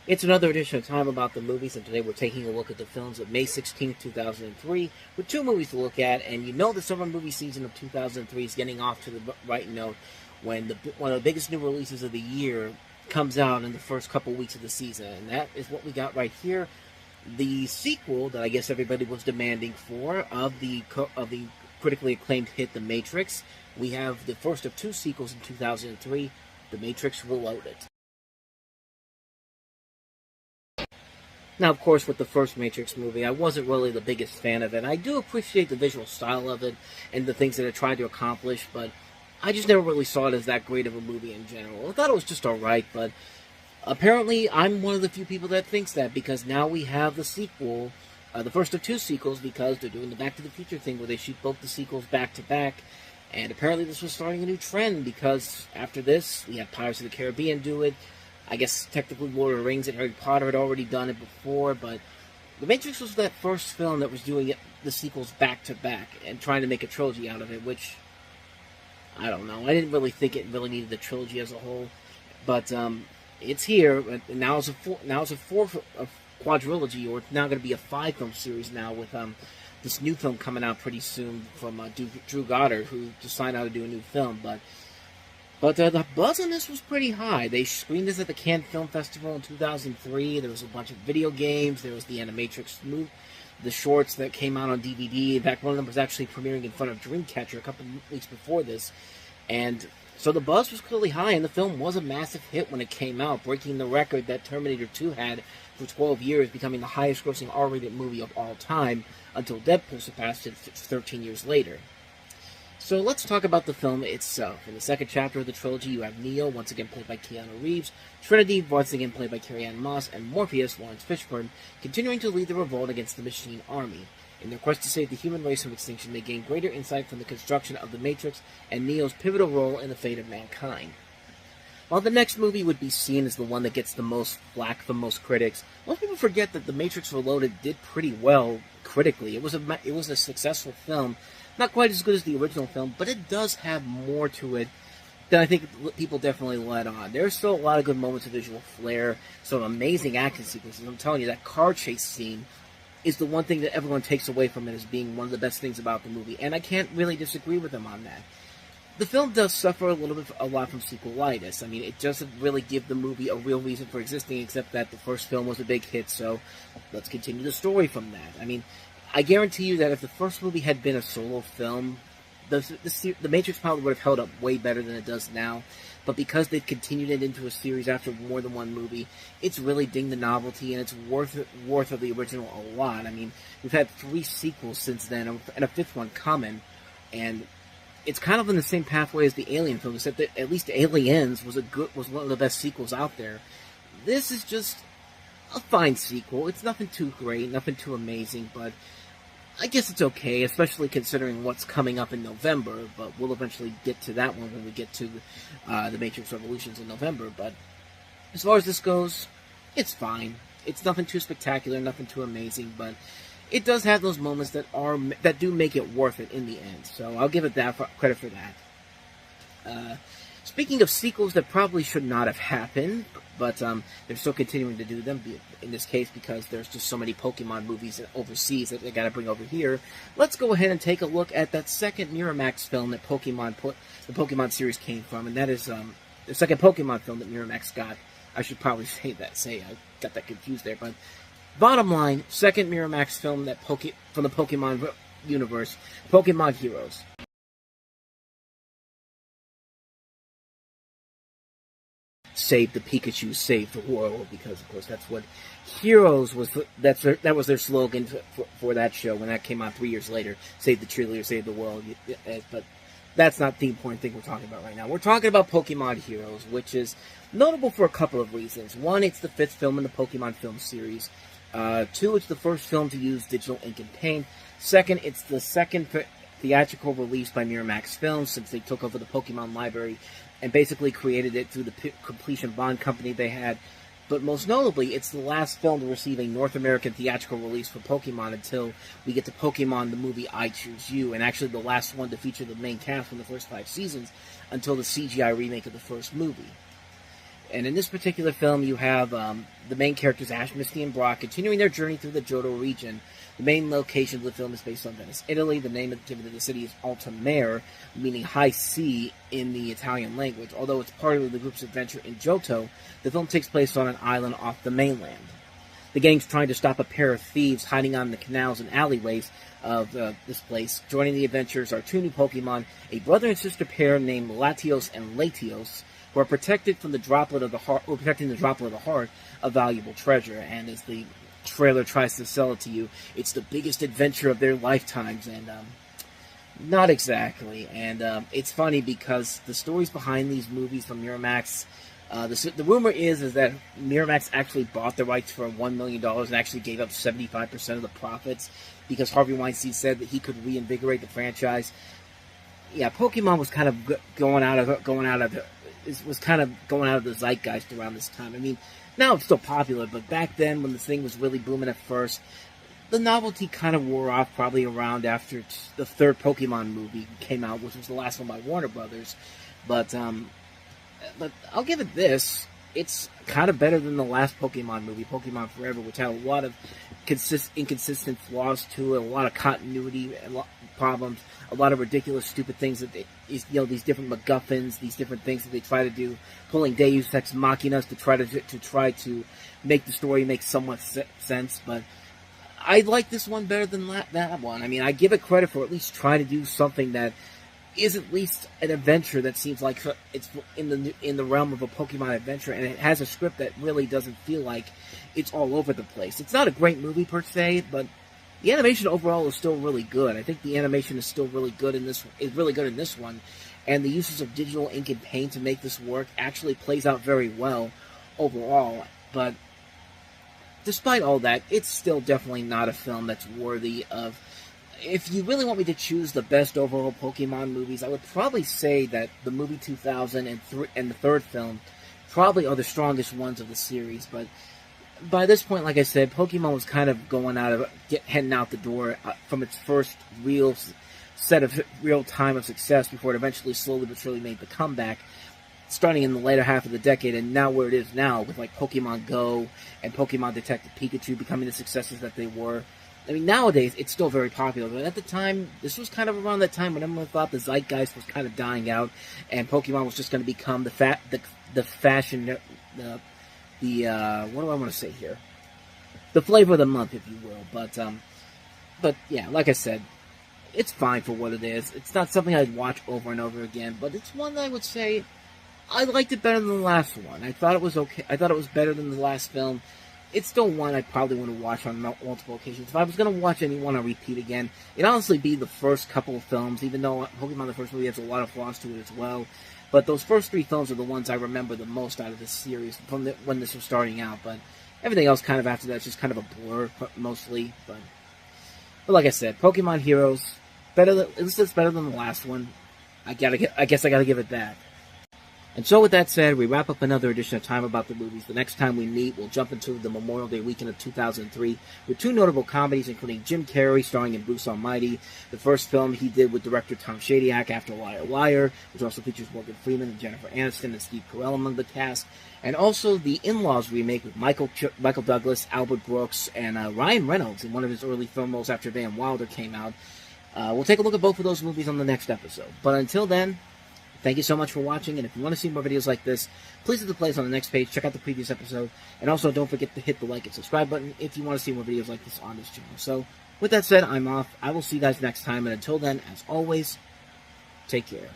It's another edition of Time About the Movies, and today we're taking a look at the films of May 16th, 2003, with two movies to look at, and you know the summer movie season of 2003 is getting off to the right note when one of the biggest new releases of the year comes out in the first couple weeks of the season, and that is what we got right here, the sequel that I guess everybody was demanding for of the critically acclaimed hit The Matrix. We have the first of two sequels in 2003, The Matrix Reloaded. Now, of course, with the first Matrix movie, I wasn't really the biggest fan of it. I do appreciate the visual style of it and the things that it tried to accomplish, but I just never really saw it as that great of a movie in general. I thought it was just alright, but apparently I'm one of the few people that thinks that, because now we have the sequel, the first of two sequels, because they're doing the Back to the Future thing where they shoot both the sequels back to back, and apparently this was starting a new trend, because after this, we had Pirates of the Caribbean do it. I guess technically Lord of the Rings and Harry Potter had already done it before, but The Matrix was that first film that was doing the sequels back to back and trying to make a trilogy out of it, which, I don't know. I didn't really think it really needed the trilogy as a whole, but it's here. And now it's a quadrilogy, or it's now going to be a 5-film series now with this new film coming out pretty soon from Drew Goddard, who decided how to do a new film, But the buzz on this was pretty high. They screened this at the Cannes Film Festival in 2003. There was a bunch of video games. There was the Animatrix movie, the shorts that came out on DVD. In fact, one of them was actually premiering in front of Dreamcatcher a couple of weeks before this. And so the buzz was clearly high, and the film was a massive hit when it came out, breaking the record that Terminator 2 had for 12 years, becoming the highest-grossing R-rated movie of all time, until Deadpool surpassed it 13 years later. So let's talk about the film itself. In the second chapter of the trilogy, you have Neo, once again played by Keanu Reeves, Trinity, once again played by Carrie-Anne Moss, and Morpheus, Lawrence Fishburne, continuing to lead the revolt against the Machine Army. In their quest to save the human race from extinction, they gain greater insight from the construction of the Matrix and Neo's pivotal role in the fate of mankind. While the next movie would be seen as the one that gets the most flack from most critics, most people forget that The Matrix Reloaded did pretty well critically. It was a successful film. Not quite as good as the original film, but it does have more to it than I think people definitely let on. There's still a lot of good moments of visual flair, some amazing action sequences. I'm telling you, that car chase scene is the one thing that everyone takes away from it as being one of the best things about the movie, and I can't really disagree with them on that. The film does suffer a lot from sequelitis. I mean, it doesn't really give the movie a real reason for existing, except that the first film was a big hit, so let's continue the story from that. I mean, I guarantee you that if the first movie had been a solo film, the Matrix probably would have held up way better than it does now. But because they've continued it into a series after more than one movie, it's really dinged the novelty, and it's worth of the original a lot. I mean, we've had 3 sequels since then, and a 5th one coming, and it's kind of in the same pathway as the Alien film, except that at least Aliens was one of the best sequels out there. This is just a fine sequel. It's nothing too great, nothing too amazing, but I guess it's okay, especially considering what's coming up in November, but we'll eventually get to that one when we get to the Matrix Revolutions in November. But as far as this goes, it's fine. It's nothing too spectacular, nothing too amazing, but it does have those moments that do make it worth it in the end. So I'll give it credit for that. Speaking of sequels that probably should not have happened, but they're still continuing to do them, in this case because there's just so many Pokemon movies overseas that they got to bring over here, let's go ahead and take a look at that second Miramax film that the Pokemon series came from, and that is the second Pokemon film that Miramax got. I should probably say I got that confused there, but bottom line, second Miramax film from the Pokemon universe, Pokemon Heroes. Save the Pikachu, save the world, because of course that's what Heroes was. That was their slogan for that show when that came out 3 years later. Save the cheerleader, save the world. But that's not the important thing we're talking about right now. We're talking about Pokemon Heroes, which is notable for a couple of reasons. One, it's the 5th film in the Pokemon film series. 2, it's the first film to use digital ink and paint. Second, it's the second theatrical release by Miramax Films since they took over the Pokemon library and basically created it through the completion bond company they had. But most notably, it's the last film to receive a North American theatrical release for Pokemon until we get to Pokemon the movie I Choose You, and actually the last one to feature the main cast from the first 5 seasons until the CGI remake of the first movie. And in this particular film, you have the main characters, Ash, Misty, and Brock, continuing their journey through the Johto region. The main location of the film is based on Venice, Italy. The name given to the city is Alta Mare, meaning high sea in the Italian language. Although it's part of the group's adventure in Johto, the film takes place on an island off the mainland. The gang's trying to stop a pair of thieves hiding on the canals and alleyways of this place. Joining the adventures are two new Pokemon, a brother and sister pair named Latios and Latios, who are protected from the droplet of the heart, or protecting the droplet of the heart, a valuable treasure. And as the trailer tries to sell it to you, it's the biggest adventure of their lifetimes, and not exactly. And it's funny because the stories behind these movies from Miramax, the rumor is that Miramax actually bought the rights for $1 million and actually gave up 75% of the profits because Harvey Weinstein said that he could reinvigorate the franchise. Yeah, Pokemon was kind of going out of the zeitgeist around this time. I mean, now it's still popular, but back then when the thing was really booming at first, the novelty kind of wore off probably around after the third Pokemon movie came out, which was the last one by Warner Brothers. But I'll give it this. It's kind of better than the last Pokemon movie, Pokemon Forever, which had a lot of inconsistent flaws to it, a lot of continuity problems, a lot of ridiculous, stupid things that these different MacGuffins, these different things that they try to do, pulling Deus Ex Machinas to try to make the story make somewhat sense. But I like this one better than that one. I mean, I give it credit for at least trying to do something that is at least an adventure that seems like it's in the realm of a Pokemon adventure, and it has a script that really doesn't feel like it's all over the place. It's not a great movie per se, but the animation overall is still really good. I think the animation is still really good in this one, and the uses of digital ink and paint to make this work actually plays out very well overall. But despite all that, it's still definitely not a film that's worthy of. If you really want me to choose the best overall Pokemon movies, I would probably say that the movie 2000 and the third film probably are the strongest ones of the series. But by this point, like I said, Pokemon was kind of heading out the door from its first real time of success before it eventually slowly but surely made the comeback, starting in the later half of the decade, and now where it is now with like Pokemon Go and Pokemon Detective Pikachu becoming the successes that they were. I mean, nowadays, it's still very popular, but at the time, this was kind of around that time when everyone thought the zeitgeist was kind of dying out, and Pokemon was just going to become the fashion, what do I want to say here? The flavor of the month, if you will. But yeah, like I said, it's fine for what it is. It's not something I'd watch over and over again, but it's one that I would say I liked it better than the last one. I thought it was okay. I thought it was better than the last film. It's still one I probably want to watch on multiple occasions. If I was going to watch any one on repeat again, it'd honestly be the first couple of films, even though Pokemon the first movie has a lot of flaws to it as well. But those first three films are the ones I remember the most out of this series from when this was starting out. But everything else kind of after that is just kind of a blur, mostly. But like I said, Pokemon Heroes, at least it's better than the last one. I guess I gotta give it that. And so with that said, we wrap up another edition of Time About the Movies. The next time we meet, we'll jump into the Memorial Day weekend of 2003 with two notable comedies, including Jim Carrey starring in Bruce Almighty, the first film he did with director Tom Shadyac after Liar Liar, which also features Morgan Freeman and Jennifer Aniston and Steve Carell among the cast, and also the In-Laws remake with Michael Douglas, Albert Brooks, and Ryan Reynolds in one of his early film roles after Van Wilder came out. We'll take a look at both of those movies on the next episode. But until then, thank you so much for watching, and if you want to see more videos like this, please hit the playlist on the next page, check out the previous episode, and also don't forget to hit the like and subscribe button if you want to see more videos like this on this channel. So, with that said, I'm off. I will see you guys next time, and until then, as always, take care.